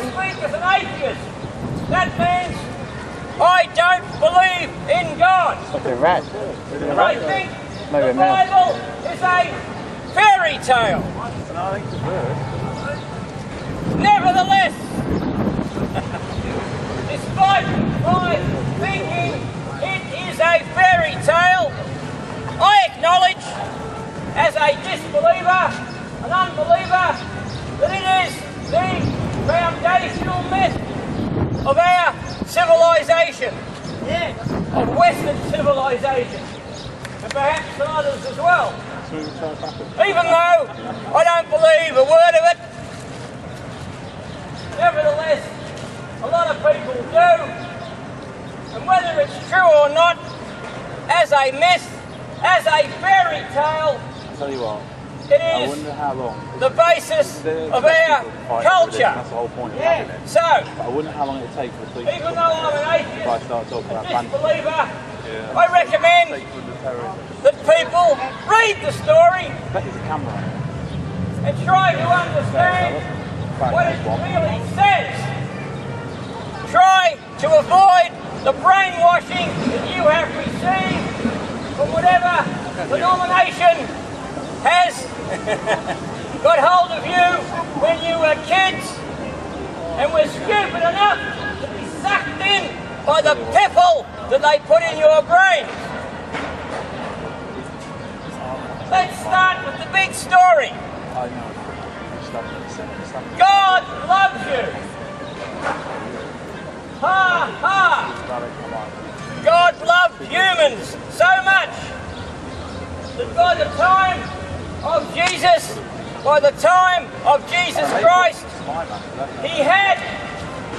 speak as an atheist, that means I don't believe in God. And I think the Bible is a fairy tale. Nevertheless, despite my thinking it is a fairy tale, I acknowledge as a disbeliever, an unbeliever, that it is the foundational myth of our civilization, of Western civilization, and perhaps some others as well. Even though I don't believe a word of it, nevertheless, a lot of people do, and whether it's true or not, as a myth, as a fairy tale, I'll tell you what, it I is wonder how long the basis of our culture. That's the whole point of having it. So, But I wonder how long it takes for the police even though I'm an atheist, I start talking about a disbeliever, I recommend that people read the story There's a camera on it. and try to understand what it really says. Try to avoid the brainwashing that you have received from whatever denomination has got hold of you when you were kids and were stupid enough to be sucked in by the piffle that they put in your brain. Let's start with the big story. I know. God loves you. Ha ha. God loved humans so much that by the time of Jesus Christ, he had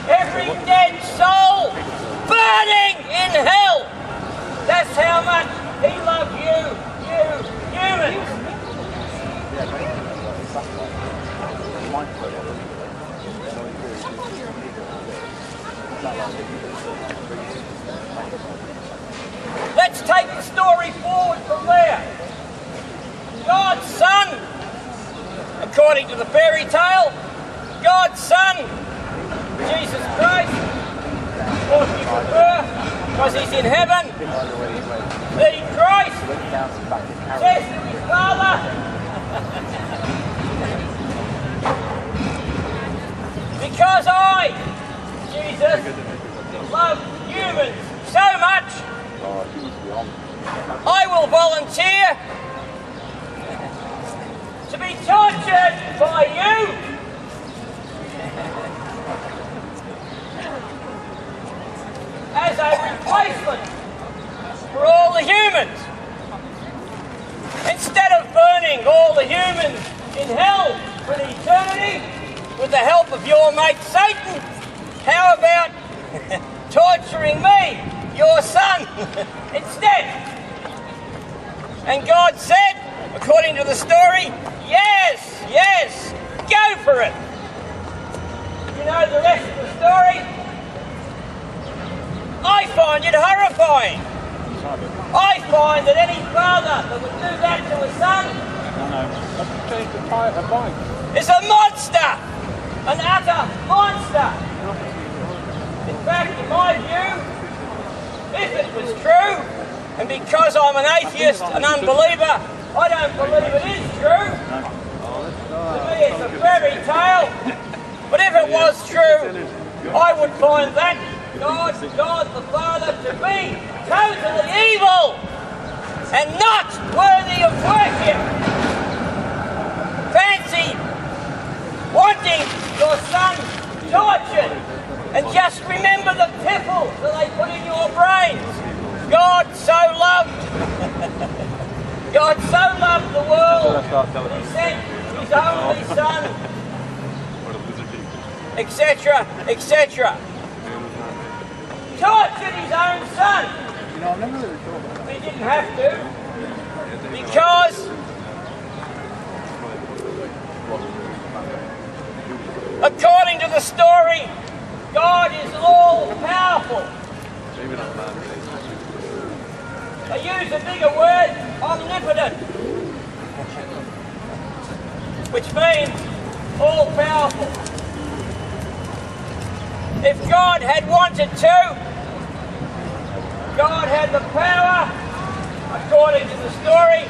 every dead soul burning in hell. That's how much he loved you humans. Let's take the story forward from there. God's Son, according to the fairy tale, God's Son, Jesus Christ, of course we prefer, because he's in heaven, that Christ says to his Father, because I, Jesus, love humans so much, I will volunteer to be tortured by you as a replacement for all the humans. Instead of burning all the humans in hell for an eternity with the help of your mate Satan, how about torturing me, your son, instead? And God said, according to the story, yes, go for it. You know the rest of the story? I find it horrifying. I find that any father that would do that to a son is a monster, an utter monster. In fact, in my view, if it was true, and because I'm an atheist, an unbeliever, I don't believe it is true. To me it's a fairy tale. But if it was true, I would find that God the Father to be totally evil and not worthy of worship. Fancy wanting your son tortured, and just remember the piffle that they put in your brains. God so loved the world that he sent his only son, etc., etc. Tortured his own son. He didn't have to, because according to the story, God is all-powerful. I use a bigger word, omnipotent, which means all-powerful. if God had wanted to, God had the power, according to the story,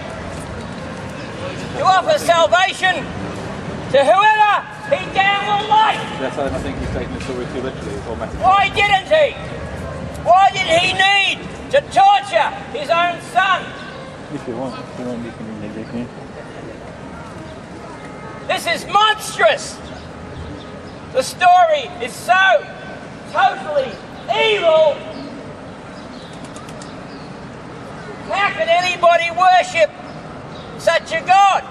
to offer salvation to whoever he damn well liked. Yes, I think he's taking the story too literally. It's all metaphor. Why didn't he? Why did he need to torture his own son? If you want, you can. This is monstrous. The story is so totally evil. How can anybody worship such a God?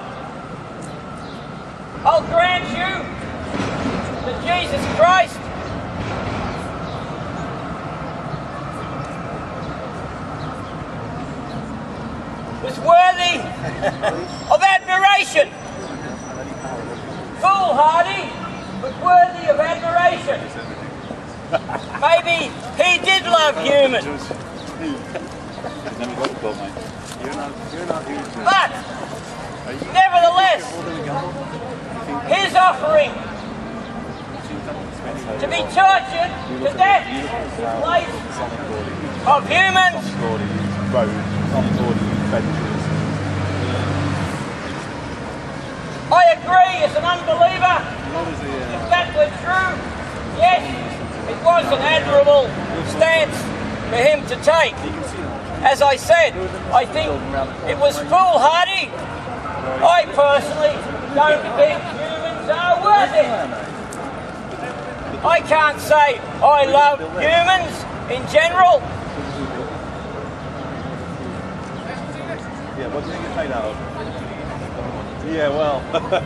I'll grant you that Jesus Christ was worthy of admiration. Foolhardy, but worthy of admiration. Maybe he did love humans. But, nevertheless, his offering to be tortured to death in place of humans. I agree as an unbeliever, if that were true, yes, it was an admirable stance for him to take. As I said, I think it was foolhardy. I personally don't think humans are worth it. I can't say I love humans in general. Yeah, what do you think it's made out of? Yeah, well,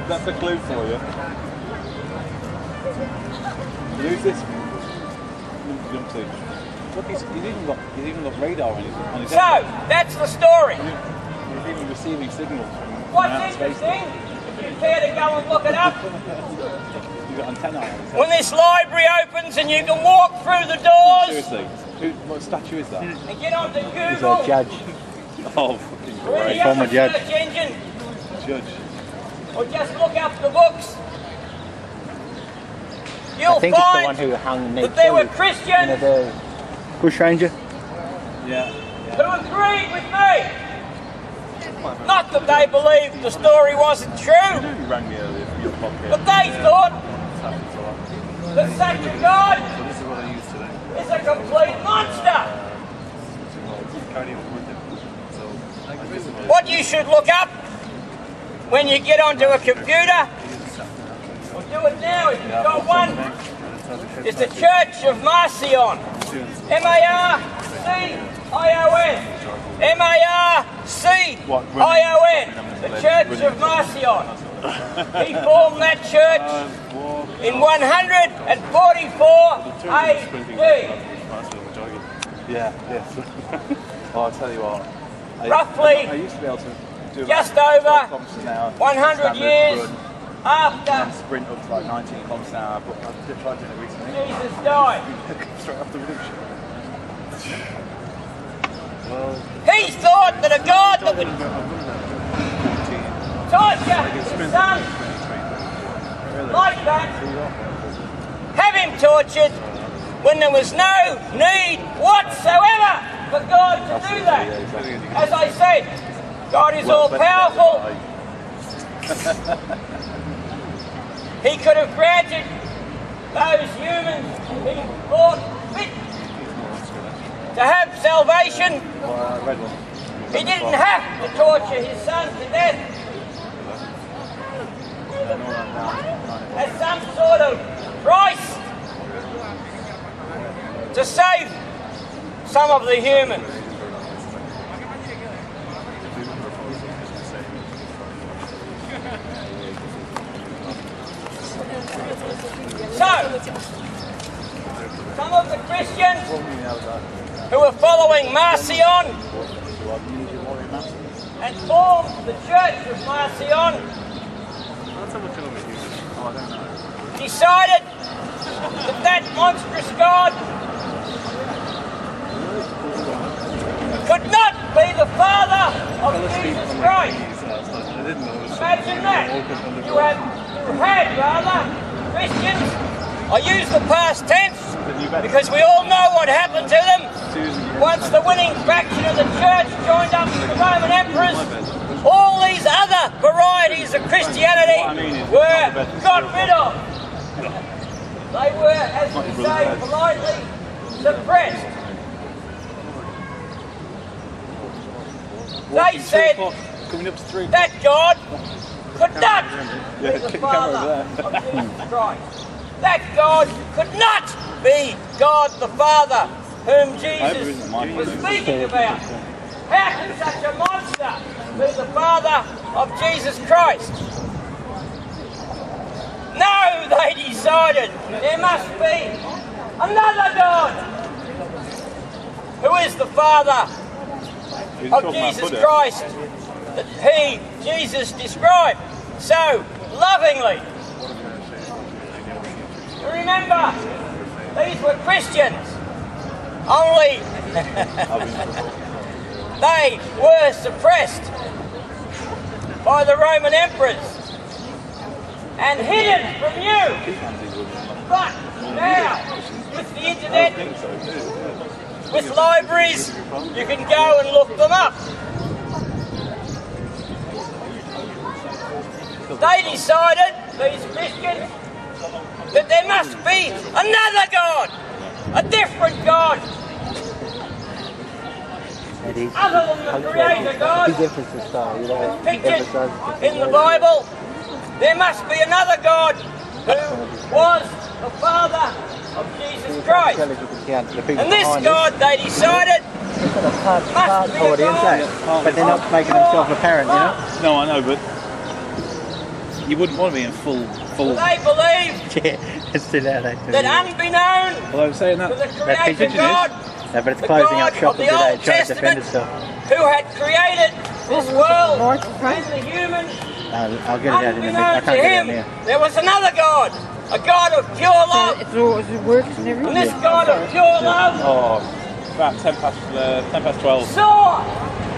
that's a clue for you. Who's this? Look, he's even got radar on his So, that's the story. He's even receiving signals from What's outer space. interesting, if you care to go and look it up, You've got antennae on his head. when this library opens and you can walk through the doors Seriously, what statue is that? and get onto He's Google, a judge. Oh, fucking or any great. other Former judge. search engine, Judge. or just look up the books, I you'll think it's the one find who hung Nate that there were Kelly. Christians The bushranger. Yeah. who agreed with me. Not that they believed the story wasn't true, You rang me earlier for your podcast. but they thought That's all right. that such a God So this is what I use today. is a complete monster. Carry on with it. So, this is what What you should look up when you get onto a computer, or do it now if you've got one, is the Church of Marcion. M-A-R-C-I-O-N. M-A-R-C-I-O-N. The Church of Marcion. He formed that church in 144 AD. Yeah, yes. Oh, I'll tell you what. Roughly I used to be able to do just about over 12 kilometres an hour, 100 standard years run, after and sprint up to like 19 kilometres an hour, but I've tried doing it recently. Jesus died. Straight off the reduction. Well, He thought that a God that would I've run about 14. torture his son Really? like that, have him tortured when there was no need whatsoever for God to do that. As I said, God is all powerful. He could have granted those humans he thought fit to have salvation. He didn't have to torture his son to death as some sort of price to save some of the humans. So, some of the Christians who were following Marcion and formed the Church of Marcion decided that that monstrous God could not be the Father of Jesus Christ. Imagine that. You had rather Christians I use the past tense because we all know what happened to them. Once the winning faction of the church joined up with the Roman emperors, all these other varieties of Christianity were got rid of. They were, as we say politely, suppressed. They said that God could not be the Father of Jesus Christ. That God could not be God the Father whom Jesus was speaking about. How can such a monster be the Father of Jesus Christ? No, they decided there must be another God who is the Father of Jesus Christ that Jesus described so lovingly. Remember, these were Christians, only they were suppressed by the Roman emperors and hidden from you. But now, with the internet, with libraries, you can go and look them up. They decided, these Christians, that there must be another God, a different God, other than the Creator God, pictured in the Bible. There must be another God who was the Father of Jesus Christ. And this God, they decided, must be a God, but they're not making themselves apparent, you know? No, I know, but you wouldn't want to be in full. They believed that unbeknown Well, I was saying to that. the Creator God, No, but it's the closing God up shop of the today, Old trying to defend Testament, itself. who had created this world and the humans, I'll get it out in a minute. I unbeknown can't to get it him, out here. there was another God, a God of pure love. And this God of pure love Oh, about 10 past 12. saw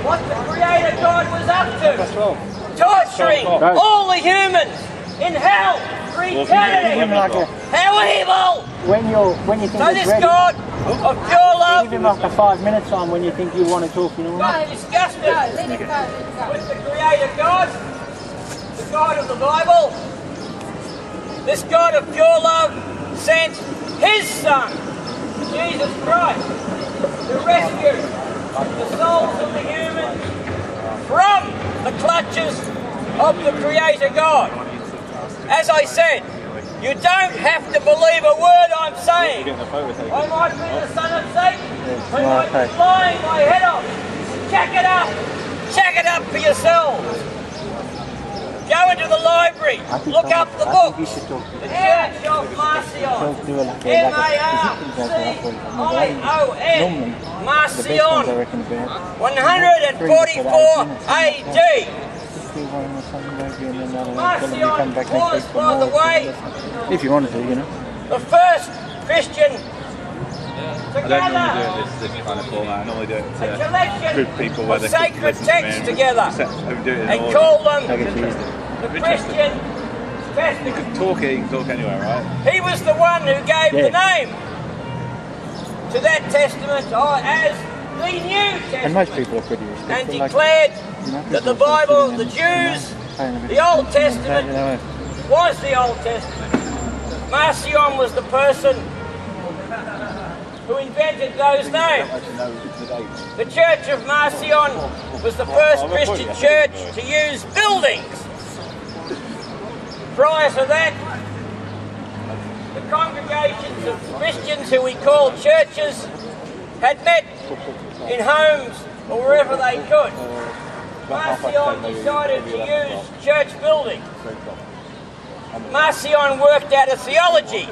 what the Creator God was up 10 past to, 12. torturing Right. all the humans in hell for eternity. How evil! When you think So it's this ready, God of pure love, give him like a 5 minutes time when you think you want to talk, you know what I mean? got disgusted with the Creator God, the God of the Bible. This God of pure love sent His Son, Jesus Christ, to rescue the souls of the humans from the clutches of the Creator God. As I said, you don't have to believe a word I'm saying. I might be the son of Satan. I might be lying my head off. Check it up. Check it up for yourselves. Go into the library. Look up the book. The Church of Marcion. M-A-R-C-I-O-N. Marcion. 144 AD. Marcion was, by the way, If you wanted to, you know. the first Christian to I don't normally gather do it this kind of format. I normally do it a to collection group people where of they sacred listen to me texts and together do it in and order. call them I get you. the Christian You Testament. can talk it, you can talk anywhere, right? He was the one who gave the name to that testament as the New Testament. And most people are pretty And respectful. declared you know, that the people are Bible, sitting the in, Jews, paying a bit the Old of- Testament you know, was the Old Testament. Marcion was the person who invented those names. Actually know the dates. The Church of Marcion was the first Christian church to use buildings. Prior to that, the congregations of Christians who we call churches had met in homes or wherever they could. Marcion decided to use church buildings. Marcion worked out a theology.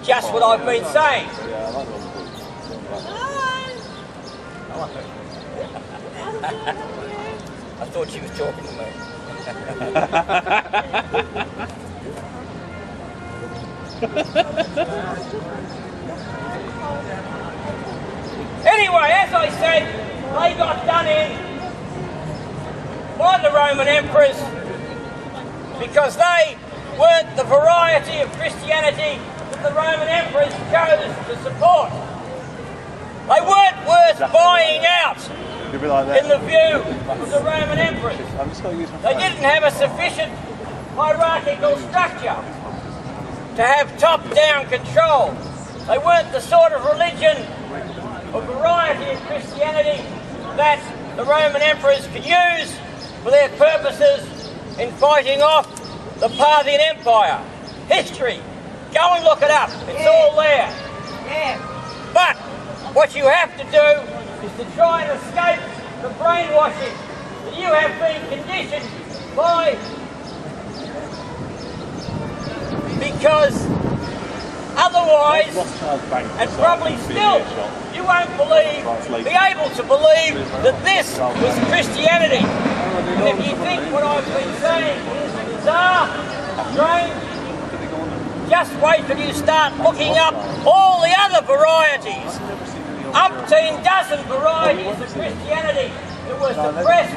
Just what I've been saying. I thought she was talking to me. Anyway, as I said, they got done in by the Roman emperors because they weren't the variety of Christianity that the Roman emperors chose to support. They weren't worth buying out in the view of the Roman emperors. They didn't have a sufficient hierarchical structure to have top-down control. They weren't the sort of religion or variety of Christianity that the Roman emperors could use for their purposes in fighting off the Parthian Empire. History, go and look it up, it's all there. But what you have to do is to try and escape the brainwashing that you have been conditioned by, because otherwise, and probably still, you won't be able to believe that this was Christianity. And if you think what I've been saying is bizarre, strange, just wait till you start looking up all the other varieties. Umpteen dozen varieties of Christianity that were suppressed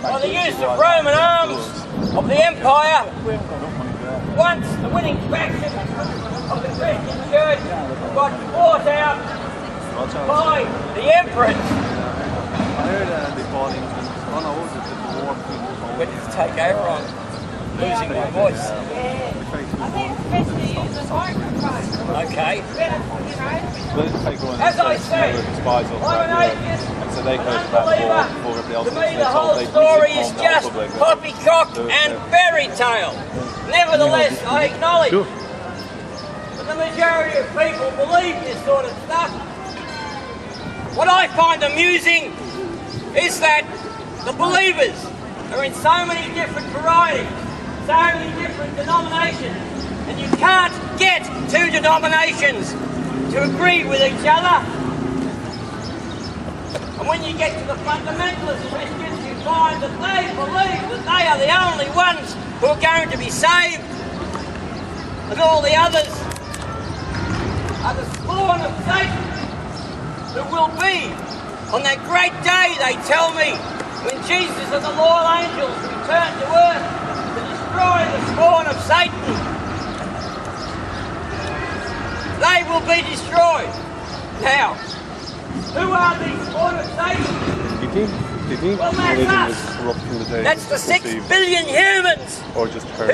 by the use of Roman arms of the empire. Once the winning faction of the Christian church got bought out by the emperors. When did it take over? I'm losing my voice. I think it's best to use a microphone. Okay. As I say, I'm an atheist, an unbeliever. To me the whole story is just poppycock and fairy tale. Nevertheless, I acknowledge that the majority of people believe this sort of stuff. What I find amusing is that the believers are in so many different varieties, so many different denominations, and you can't get two denominations to agree with each other. And when you get to the fundamentalist Christians, you find that they believe that they are the only ones who are going to be saved, and all the others are the spawn of Satan, who will be on that great day, they tell me, when Jesus and the loyal angels return to earth to destroy the spawn of Satan. They will be destroyed. Now, who are these spawn of Satan? Well, that's us. That's the 6 billion humans who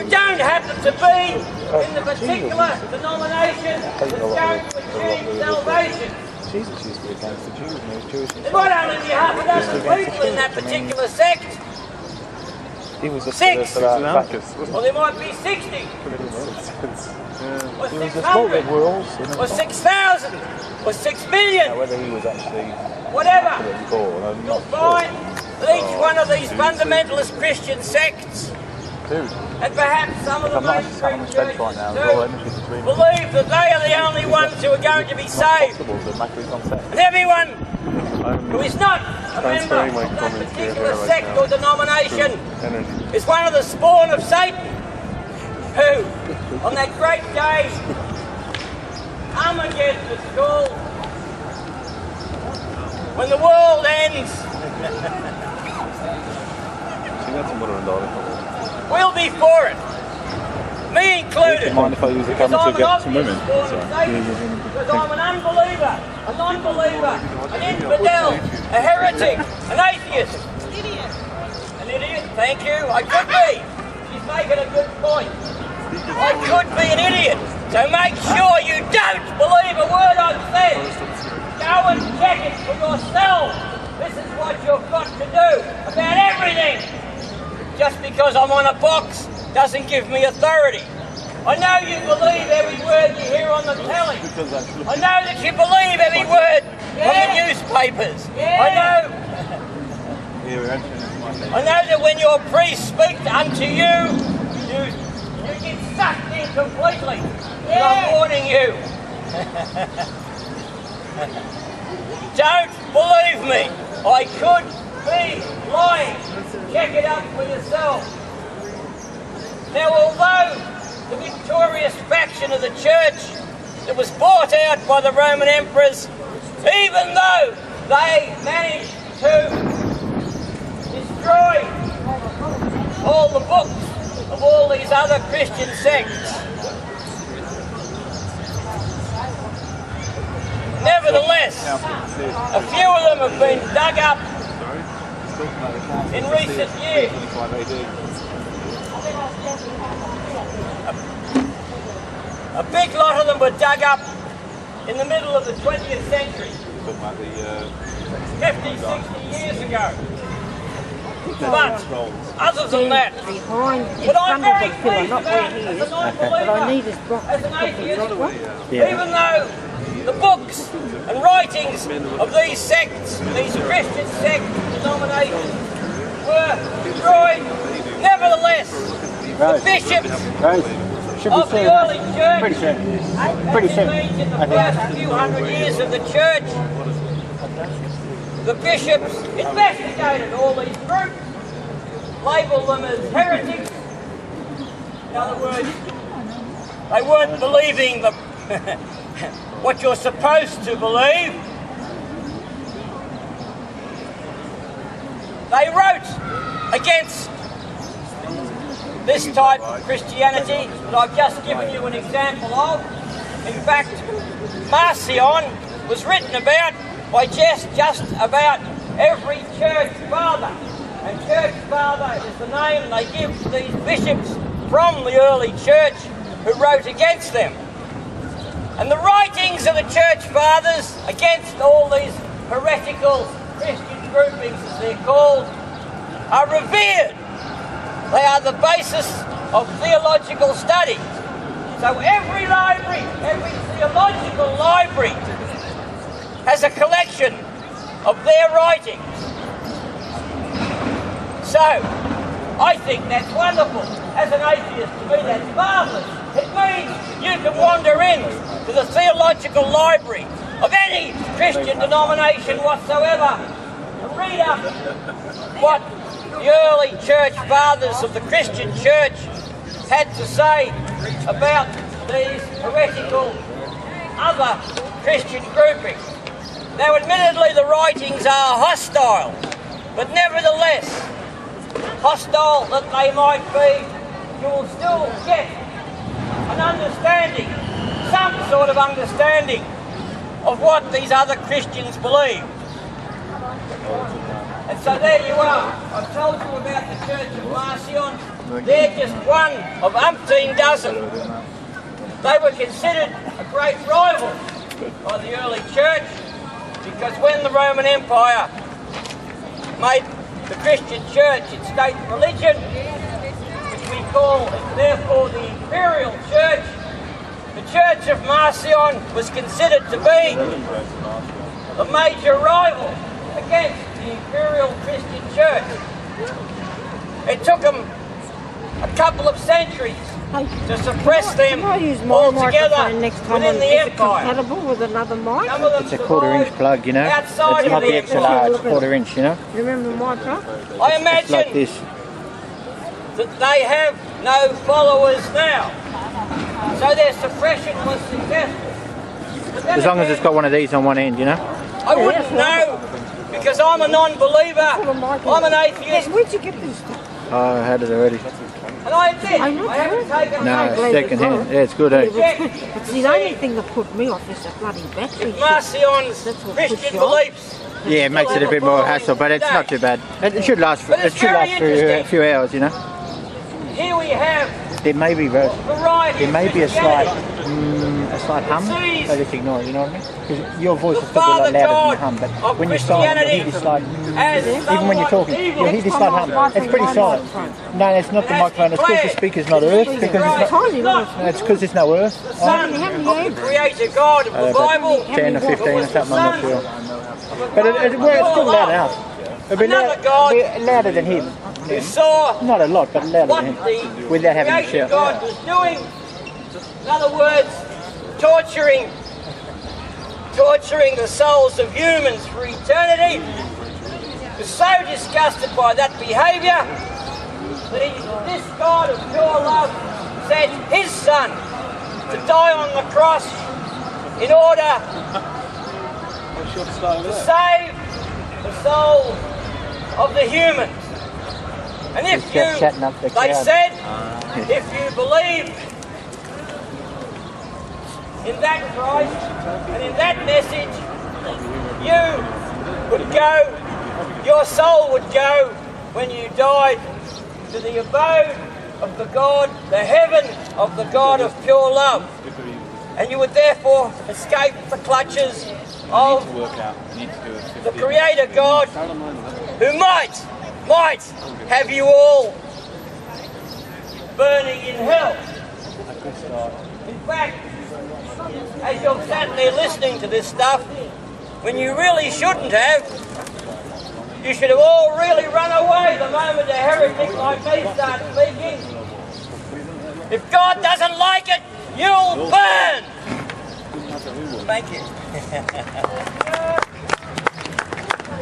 don't happen to be in the particular denomination that's going to achieve salvation. Jesus used to be against the Jews and he was Jewish. There might only be half a dozen people in that particular sect. He was a 6. Bacchus. Well, there might be 60. Or He was a small 600. rules. Or 6,000. Or 6 billion. Whether he was actually Whatever. born, I'm You'll not find that each one of these fundamentalist Christian sects, and perhaps some of the mainstream churches too, believe that they are the only ones who are going to be saved. And everyone who is not a member of that particular sect or denomination is one of the spawn of Satan, who, on that great day, Armageddon is called, when the world ends, we'll be for it. Me included. Mind if I use the camera to get some women? Because I'm an unbeliever, a non-believer, an infidel, a heretic, an atheist. An idiot, thank you. I could be. She's making a good point. I could be an idiot. So make sure you don't believe a word I've said. Go and check it for yourself. This is what you've got to do about everything. Just because I'm on a box doesn't give me authority. I know you believe every word you hear on the telly. I know that you believe every word from the newspapers. I know that when your priests speak unto you, you get sucked in completely. But I'm warning you. Don't believe me. I could be lying. Check it up for yourself. Now, although the victorious faction of the church that was bought out by the Roman emperors, even though they managed to destroy all the books, the of all these other Christian sects. Nevertheless, a few of them have been dug up in recent years. A big lot of them were dug up in the middle of the 20th century, 50, 60 years ago. But other than that, but I'm very pleased about, as a non-believer, as an atheist, even though the books and writings of these sects, these Christian sects, denominations, were destroyed, nevertheless, the bishops of the early church, in the first few hundred years of the church, the bishops investigated all these groups, labelled them as heretics. In other words, they weren't believing the what you're supposed to believe. They wrote against this type of Christianity that I've just given you an example of. In fact, Marcion was written about by just about every church father. And church father is the name they give to these bishops from the early church who wrote against them. And the writings of the church fathers against all these heretical Christian groupings, as they're called, are revered. They are the basis of theological study. So every library, every theological library has a collection of their writings. So, I think that's wonderful. As an atheist, to me that's marvellous. It means you can wander in to the theological library of any Christian denomination whatsoever and read up what the early church fathers of the Christian church had to say about these heretical other Christian groupings. Now, admittedly, the writings are hostile, but nevertheless, hostile that they might be, you will still get an understanding, some sort of understanding of what these other Christians believe. And so there you are. I've told you about the Church of Marcion. They're just one of umpteen dozen. They were considered a great rival by the early church, because when the Roman Empire made the Christian church its state religion, which we call therefore the imperial church, the Church of Marcion was considered to be the major rival against the imperial Christian church. It took them a couple of centuries to suppress them altogether within the empire. Compatible with another mic? It's a quarter-inch plug, you know. It's not the XLR, it's quarter-inch, you know. Remember my plug? I imagine It's like this. that they have no followers now, so their suppression was successful. As long as it's got one of these on one end, you know. I wouldn't know, because I'm a non-believer, I'm an atheist, Where'd you get this? Oh, I had it already. and I admit, I haven't taken No, it. it's second hand. Yeah, it's good, eh? It's the only thing that put me off is the bloody battery. Marcion's That's what Christian puts you on. beliefs. Yeah, it makes it a bit more hassle, but it's not too bad. It should last for, But it it's should very last for a few hours, you know. Here we have There may be variety. there may be a slight hum. Sees So just ignore it, you know what I mean? Because your voice the is still a lot Father louder than the God hum, but of when you're silent, you'll hear this slight. as Even when you're talking, somewhat you'll hear this slight hum. It's pretty silent. No, it's not the microphone. It's because the speaker's not earth. Because it's not. Tiny little. It's because there's no earth. the Son of the Creator God of the Bible. 10 or 15 or something, I'm not sure. But it's still loud enough. It'll be Another God louder than him. who saw Not a lot, but louder what than the him. Without having to Creator shout. God was doing. In other words, torturing the souls of humans for eternity. Was so disgusted by that behaviour that this God of pure love sent his Son to die on the cross in order to save the souls of the humans. And if He's just chatting up the they crowd. said, if you believe in that Christ and in that message, you would go, your soul would go when you died to the abode of the God, the heaven of the God of pure love. And you would therefore escape the clutches of the Creator God, who might have you all burning in hell. In fact, as you're sat there listening to this stuff, when you really shouldn't have, you should have all really run away the moment a heretic like me starts speaking. If God doesn't like it, you'll burn! Thank you.